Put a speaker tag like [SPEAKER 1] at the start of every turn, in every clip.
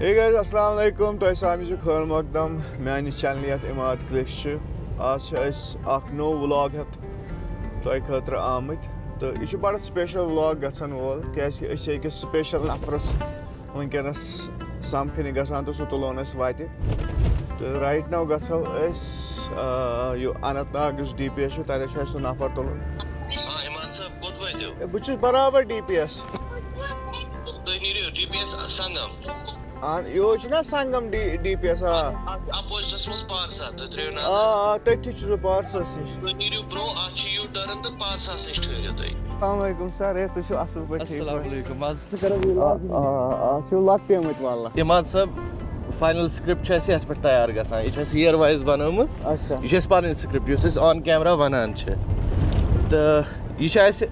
[SPEAKER 1] Hey guys, assalamu alaikum. To sami chu khair maqdam. Mani channel yat Imad Clicks chu. Az cha is ak no vlog hat. To khatra amit. To ish bad special vlog gatsan wol. Kais ki is ek special nafras unkenas samkhini gasan to sutulones vati. To right now gatsav is you Anatnag DPS chu tada cha su nafar tolon.
[SPEAKER 2] Imad sahab kot vaydu.
[SPEAKER 1] Bu chu barabar DPS.
[SPEAKER 2] To niru DPS Sangam.
[SPEAKER 1] Yo chuna Sangam DPS
[SPEAKER 2] Opposite was Parsa. To trevna.
[SPEAKER 1] Tati chu Parsa sish.
[SPEAKER 2] To niru bro achi you turn the Parsa sish thuydu toy.
[SPEAKER 1] Assalamu alaikum sir. Tu chu asıl pait.
[SPEAKER 3] Assalamu alaikum. Az
[SPEAKER 1] şu lakmıyamit valla.
[SPEAKER 3] Imad sahab final script छ S पे तैयार गसान ये छ year wise बनामु
[SPEAKER 1] अच्छा
[SPEAKER 3] ये छ पान script yo on camera वनान छ त ये छ एस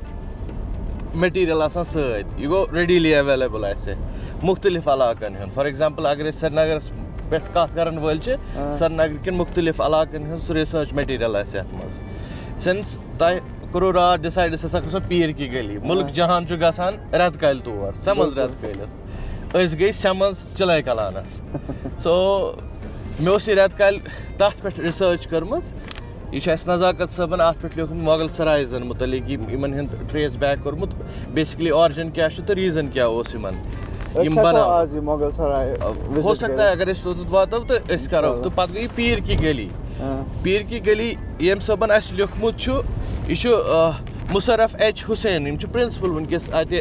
[SPEAKER 3] material आसान सद ये गो readily available ऐसे मुख्तलिफ इलाकन हन फॉर एग्जांपल अगर श्रीनगर पे कत करन वल छ श्रीनगर के मुख्तलिफ इलाकन हन रिसर्च मटेरियल ऐसे मस सिंस तय करो रात डिसाइड से पीर की गली मुल्क जहान छु गसान रत कल तोर समझ रत कलस गई समझ चलाय कलानस सो मे रत कल तथ पे रिसर्च करमस यह नजाकत सबन अत पे लिखुन मुगल सराइजन मुतलिक इन हंद ट्रेस बैक कोर्मुत बेसिकली ऑरिजिन क्या तो रीजन क्या
[SPEAKER 1] मुगल सराय
[SPEAKER 3] हो सकता है अगर वातो तो करो तो पत गई पीर की गली यम सबन अस लिखमुत यह मुशर्रफ एच हुसैन प्रिंसिपल वनकस अत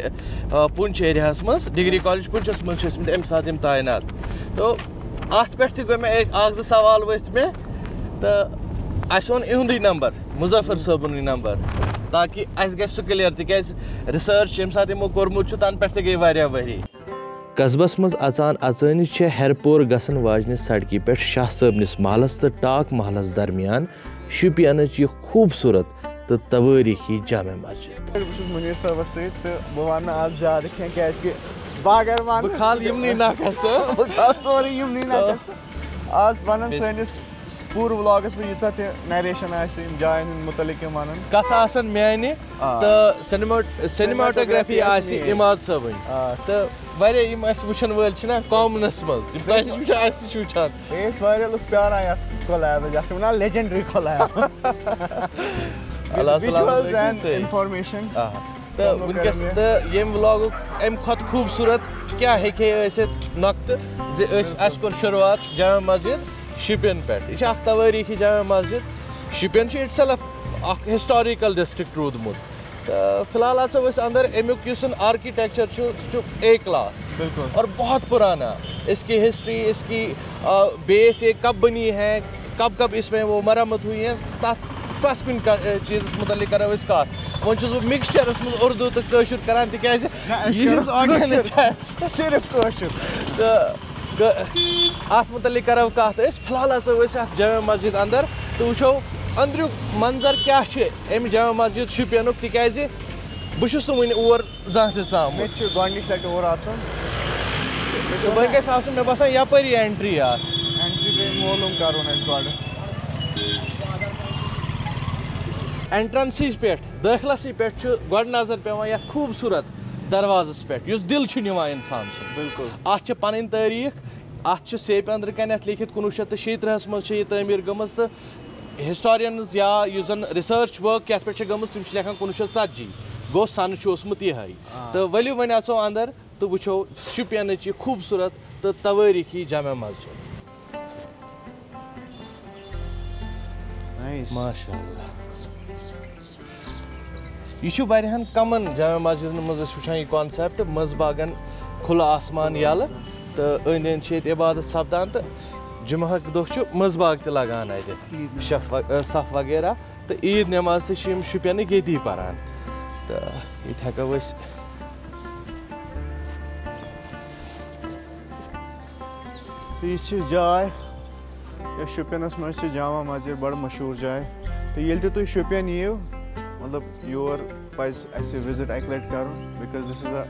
[SPEAKER 3] पुंछ एरिया मज डिग्री कॉलेज पुंछस मज अमे सात तैनात तो अत पे गो मे एक सवाल वथ मे तो अस ओन इहुंदी नंबर मुजफ्फर साहबुन नंबर ताकि अस गो सह क्लियर तिक रिसर्च यम सात यमो कोर्मुत तन पे गई वारिया वरी
[SPEAKER 4] कस्बस मज अचान अचानी हरपोर गसन वाजन सड़की पे शाह सबनिस महलस तो टाक महलस दरमियान शुपियन यह खूबसूरत तो तवारीखी जामे मस्जिद
[SPEAKER 1] मुनीर साहब सत वन आज ज्यादा क्या बागर वन
[SPEAKER 3] खाल यमनी नाकस
[SPEAKER 1] सोरी यमनी नाकस आज वन सैनिस पूर व्लॉगस में यूता ते नरेशन आसे जायन मुतलिक वन
[SPEAKER 3] कथ आसन म्याने तो सिनेमाटोग्राफी आसे इमाद साहब तो वारे यम अस वुचन वल छ ना कॉमनस मज बस वुच अस वुचान
[SPEAKER 1] एस वारे लुक प्यारा यात कोलैब जत वना legendary collab visuals and information
[SPEAKER 3] तो वनकस तो यम व्लॉग एम खत खूबसूरत क्या हेके ऐसित नक्त जे अस कोर शुरुआत जामा मस्जिद शुपियन पे यह तवारीखी Jama Masjid Shopian itself historical district रूदमुत तो फिलहाल अंदर अमुक आर्किटेक्चर ए क्लास
[SPEAKER 1] बिल्कुल और
[SPEAKER 3] बहुत पुराना इसकी हिस्ट्री इसकी बेस ये कब बनी है कब इसमें वो मरम्मत हुई है प्रत कुन चीज़ मुतलिक करो कत वो मिक्सचरस में उर्दू तो कशुर करान
[SPEAKER 1] सिर्फ कशुर
[SPEAKER 3] तो अत मुतलिक करो कत फिलहाल जामा मस्जिद अंदर तो वो अंदर मंजर क्या अम जामा मस्जिद शुपियन तिकाज बहुत वन और जहाँ
[SPEAKER 1] लट
[SPEAKER 3] वन मे बसान यपरी एंट्री
[SPEAKER 1] मालूम कर
[SPEAKER 3] एंट्रेंस पे दाखिलस पे गो नजर पे खूबसूरत दरवाजस पे दिल इंसान
[SPEAKER 1] बिल्कुल
[SPEAKER 3] अत पन तारीख अत सेप अंदर कन लिखित 1936 मज तमीर गमज तो हिस्टोरियंस या जन रिसर्च वर्क ये पे गम तुम लेखान 1940 गो सन यह तो वलियो वन अचो अंदर तो वो शुपियन खूबसूरत तो तवारीखी जामा मस्जिद माशाअल्लाह यह वारियान कमन जामा मस्जिद मज वुचान यह कॉन्सेप्ट मजबागन खुला आसमान यल तो अंद अंद इबादत सपदान तो जुमा दह मजबाग त लगान सफ वगैरह तो ईद नमाज तो शुपियन ये पारान तो ये हेको
[SPEAKER 1] यह जाय शुपियनस मज जामा मस्जिद बड़ मशहूर जाय तो ये तुम शुपियन यू मतलब योर पज विजिट अक लट कर because this is a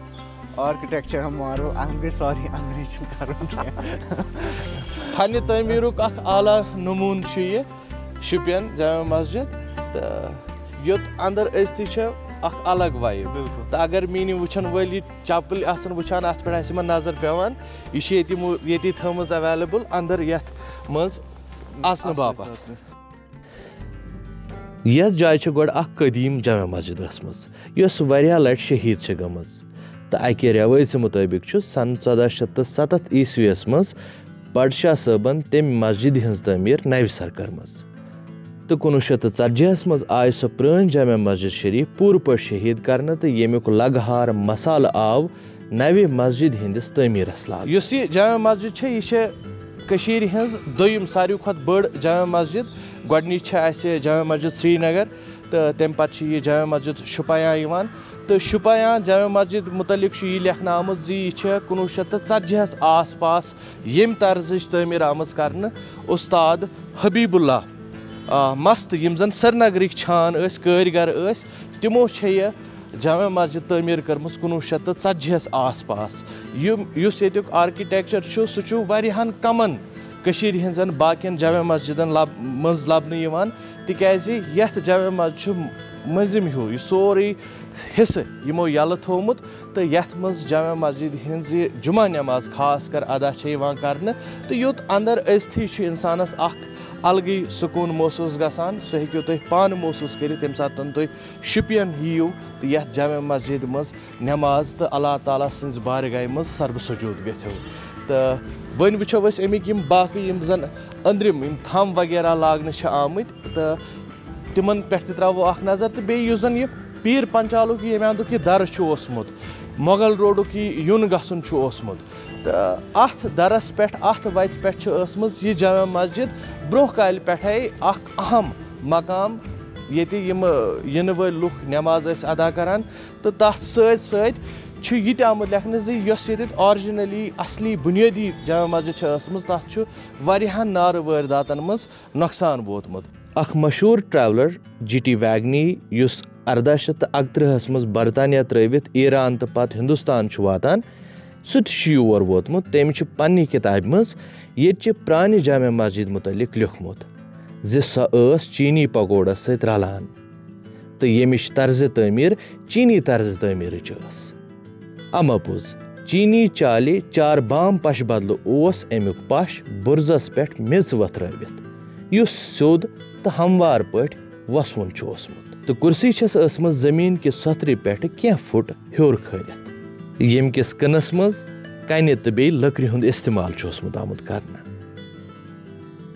[SPEAKER 1] architecture Marvel sorry अंग्रेजी कर
[SPEAKER 3] फन तमीरुक आला नमून शुपियन जामा मस्जिद तो योत अंदर अख अलग वाइब तो अगर मीन वुचन वाली चप्पल आसन वुचान अत पे आस नजर पेवान ये थमज अवेलेबल अंदर यथ मज आसन बापत
[SPEAKER 4] यथ जाय गोड अख कदीम जामा मस्जिद स वारिया लट शहीद गमज तो अकि रवायत मुताबिक सन 1407 ईस्वीस मज बादशाह सबन तम मस्जिद हज तमीर नव सर करमज तो 1940 मज आय सो पुरान जामा मस्जिद शरीफ पूर पर शहीद करने तो यमुक लगहार मसाल आव नव मस्जिद हंदिस तमीरस लाग
[SPEAKER 3] युस ये जामा मस्जिद कशीर हज दोयम सारी खत बड़ जामा मस्जिद गोडनी जामा मस्जिद श्रीनगर तो तम पत ये जामा मस्जिद शुपियान तो शुपियान जामा मस्जिद मुतलिक ये लेखना आमुत जी यह 1940 आस पास यम तर्ज तमीर आमज कर उस्ताद हबीबुल्लाह मस्त यम जन सरनगरिक छान कारीगर तिमो यह जामा मस्जिद तमीर कर्म 1940 आस पास युस येतुक आर्किटेक्चर सह वारियाहन कमन कशीर हंजन बाकियन जामा मस्जिदन मज लबन यवान तिकाज यथ जामा मस्जिद मजिम हूँ यह सोरे हिस्से यमो यल थोमुत तो यथ मज जामा मस्जिद हंज जुमा नमाज खास कर अदा कर तो योत अंदर अस्थी इंसानस अलग सुकून महसूस गसान सह हेक्यो तुम पान महसूस कर तम सात तुम शुपियन यीव तो यथ जामा मस्जिद मज नमाज तो अल्लाह ताला सज बारगाह मज सर्ब सजूद गो तो वन वो अमिक बाकी जन अंदरिम थम वगैरह लागन आमत तो तिमन पे त्रो अख नजर तो बे जन यह पीर पंचालुक ये अंदुक यह दर ओसमुत मोगल रोडुक युन गसन ओसमुत तो अथ दरस पे अथ वत पे यह जामा मस्जिद ब्रोह काल पे अहम मकाम ये इन वल लुक नमाज अदा करान तो तथ सत यह आमुत लेखन जी ऑरिजिनली असली बुनियादी जामा मस्जिद तथ वारियाहन नार वारदातन मज नुकसान वोतमुत
[SPEAKER 4] अख मशहूर ट्रैवलर जीटी वैगनी युस 1831 मज बरतानिया त्रवित ईरान तो पत हिंदुस्तान वातान सह योर वोतमुत तम पन्नी किताब मज ये प्रान जामा मस्जिद मुतलिक लिखमुत जि सह चीनी पकोड़ा सत रलान तो यमिश तर्ज तमीर चीनी तर्ज तमीर अमपुज चीनी चाली चार बाम पश बदल अमुक पश बुर्जस पे मेज वथरवित युस सोद तो हमवार पट वसवन ओसमुत तो कुर्सी जमीन कि सतरी पे क्या फुट हर खलित यम किस कनस मज कन तो बे लकड़ी हुंद इस्तेमाल ओसमुत आमुत करना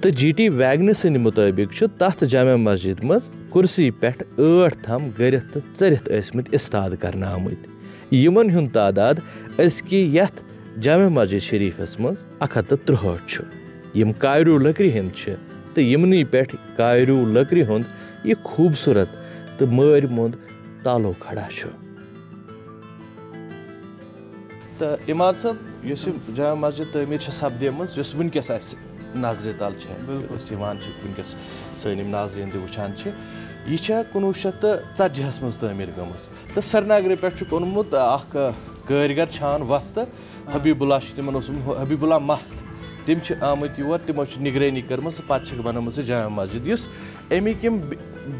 [SPEAKER 4] तो जीटी वैगन सद मुताबिक तथ जामा मस्जिद मज कुर्सी पे 8 थम गरित तो चरित ईस्मत इस्ताद करना आमुत यमन हुंद तादाद अजकि यथ जामा मस्जिद शरीफस मज 163 यम कायरू लकड़ी हंद तो यमनी पे कायरू लकड़ी हुंद यह खूबसूरत तो मर मुंद तालो खड़ा
[SPEAKER 3] तो इमाद साहब इस जामा मस्जिद तमीर सपदेम वनकस नजर तल वनकस सम नाजरीन तचान यह 1940 मज तमीर गम तो सरनगर पे ओनमुत कारीगर छान वस्त हबीबुल्लाह तिमन हबीबुल्लाह मस्त तम आमुत योर तमो निगरानी कर्म पे बनम जामा मस्जिद अमिक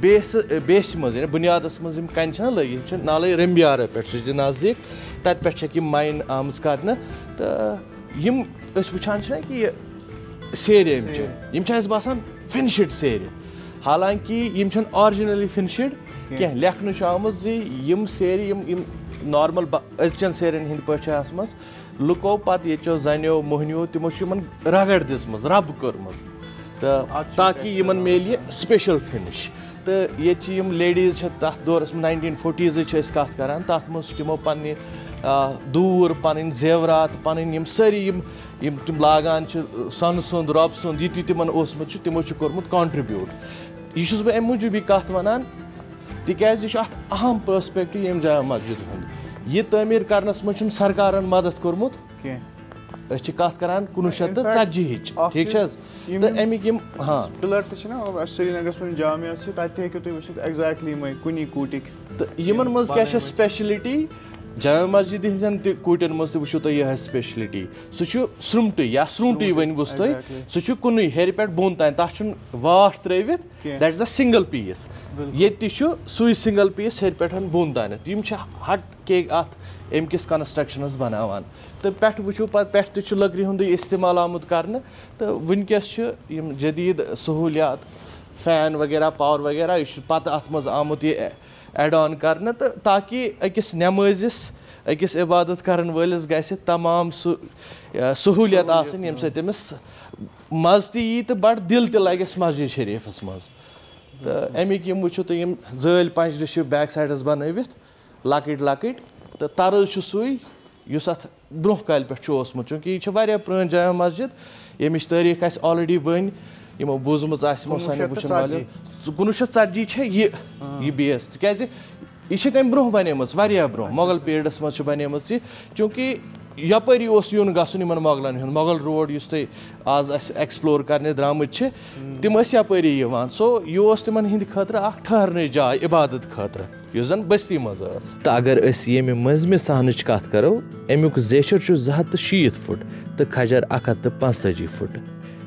[SPEAKER 3] बेस मज बुनियादस मज कन लगे नाले रम्बियारा पे नजदीक तत पे माइन आम कर तो वुचान कि सेर बासान फिनिशड सेर हालांकि ऑरिजिनली फिनिशड क्या लेखन आमुत सेर नॉर्मल अजचन सेरन हंद पे लुको पत ये जनो मोहनियो तिमो रगड़ दिम रब कर्म तो ताकि यमन मेल स्पेशल फिनिश तो ये लेडीज तथ दौरस 1940s कत करान तथ मज तिमो पन्ने दूर पन जेवरात पन सारी तिम लागान सन सुंद रब सुंद ये तिमन ओसमुत तिमो कोर्मुत कॉन्ट्रीब्यूट यह बह अम मूजूब कत वनान तिकाज यह अहम पर्सपेक्टिव यम जामा मस्जिद हूँ यह तमीर करनस मज सरकारन मदद कोर्मुत कत करान 1940 ठीक तो अमिक हाँ
[SPEAKER 1] पिलर श्रीनगर में जामिया तक तुम वुचित एग्जैक्टली कुनी कूटिक
[SPEAKER 3] तो यमन मज क्या स्पेशलिटी जामा मस्जिद हंदन कूटन मज वो तुम यह स्पेशलिटी सह स्रुमट या स्रुंट वन बुस तुम सह कुन हेर पे बोन तान तथ वाट त्रित that is the single piece ये सुई सिंगल पीस हेर पे बोन तान हट के अत अमकिस कंस्ट्रक्शनस बनावान तो पे वो पे लकड़ी हुंद इस्तेमाल आमुत कर तो वनकस जदीद सहूलियात फैन वगैरह पावर वगैरह यह पत अत मज आमुत ये एड ऑन कर ताकि अकिस नमाजिस अकिस इबादत करन वलिस गैस तमाम सहूलियत आसन यम समिस मज ती तो बड़ दिल त लगस मस्जिद शरीफस मज तो अमिक यम वो तुम जल पंचर बैक साइडस बनवित लकट लकट तो तरज सुई युस अत ब्रोह काल पे ओसमुत चूँकि यह पुरान जामा मस्जिद यमिच तारीख आस ऑलरेडी वन यमो बोजम सानो सान वुचन वाले 1940 यह बेस तक यह तम ब्रोह बनेम ब्रोह मोगल पीरियडस मज बनेम चूँकि यपरी यून गसन मोगलन हुंद मोगल रोड इस तुम आज एक्सप्लोर करने द्रामत तम यपरी सो यह तिमन हिंद खतर ठहरने जाय इबादत खतर यह जन बस्ती मज
[SPEAKER 4] तो अगर ये मजम सहनच कत करो अमुक जेशर 270 फुट तो खजर 145 फुट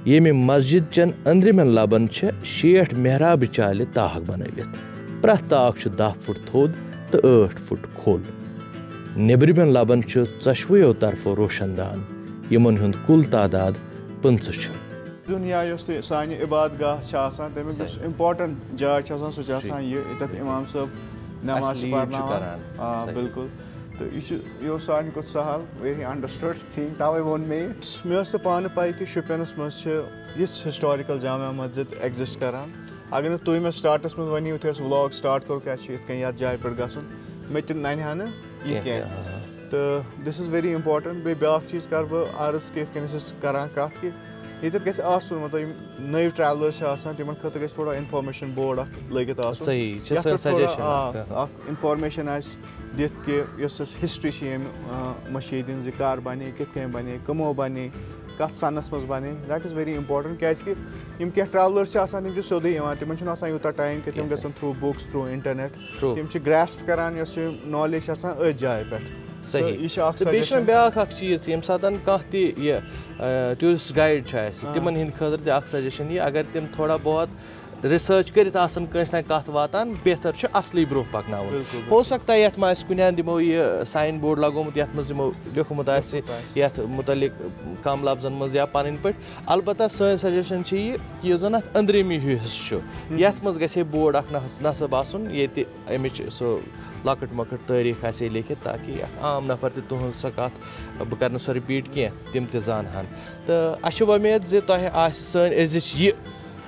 [SPEAKER 4] ये मस्जिद चन अंदरमन लबन 60 मेहराब चाल ताक बनवित प्रथ ताक 10 फुट थोद तो 8 फुट खोल नेबरमन लबन 4 तरफो रोशनदान यमन हुंद कुल तादाद 50
[SPEAKER 1] दुनिया सान इबादगाह तमिक इम्पोर्टेंट जाय सह ये इमाम साहब नमाज पढ़ान बिल्कुल तो यह सान कुछ सहल वेरी अंडरस्टूड थिंग तवे वो मे पान पाई कि शुपियनस मज हिस्टोरिकल जामा मस्जिद एग्जिस्ट करान अगर तुम मे स्टार्टस मज वन यूथ व्लॉग स्टार्ट करो क्या जाय पे गसन मे नहा यह तो दिस इज़ वेरी इंपॉर्टेंट बे ब्या चीज़ कर बह अर्ज कि करान कत कि ये गो मतलब नई ट्रैवलर तिम खत ग थोड़ा इन्फॉर्मेशन बोर्ड लगित इन्फॉर्मेशन दिख कि हिस्ट्री मस्जिद हज कर बने कित बने कमो बने कत सनस मज बने दैट इज़ वेरी इंपॉर्टेंट क्या क्या ट्रैवलर सोदे तिम यूत टाइम कि तिम गन थ्रू बुक्स थ्रू इंटरनेट तिम ग्रास्प करान नॉलेज अ जाय पे
[SPEAKER 3] सही ब्या चीज़ ये सात टूरिस्ट गाइड तिमन हिंद खतर सजेशन ये अगर तिम थोड़ा बहुत रिसर्च कर कत वातान बेहतर असली ब्रोह पकना हो सकता है ये कुन दिमो यह साइन बोर्ड लगोमुत ये दिमो लिखमुत ये मुतलिक कम लफ्जन मज या पन पे अलबत्ता सन सजेशन ये कि जन अंदरमी हिस्स ये मज गे बोर्ड नसब आसन ये अमिच सो लकट मकट तारीख आसे लिखित ताकि आम नफर तुहद सो कत बह कर सो रिपीट क्या तिम जानहन तो अ उम्मीद सन अजिच ये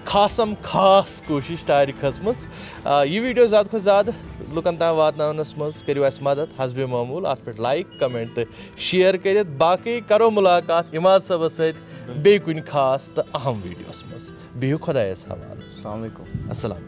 [SPEAKER 3] खासम खास कोशिश तारीख खसमज यह वीडियो ज़्यादा खुद ज़्यादा लुकन तक वातनावनस मज करियो अस मदद हसबे मामूल अत पे लाइक कमेंट तो शेयर कर बाकी करो मुलाकात इमाद सबस सत बे कुन खास तो अहम वीडियोस मज बिहु खुदायस हवाले।
[SPEAKER 1] अस्सलाम वालेकुम।
[SPEAKER 3] अस्सलाम।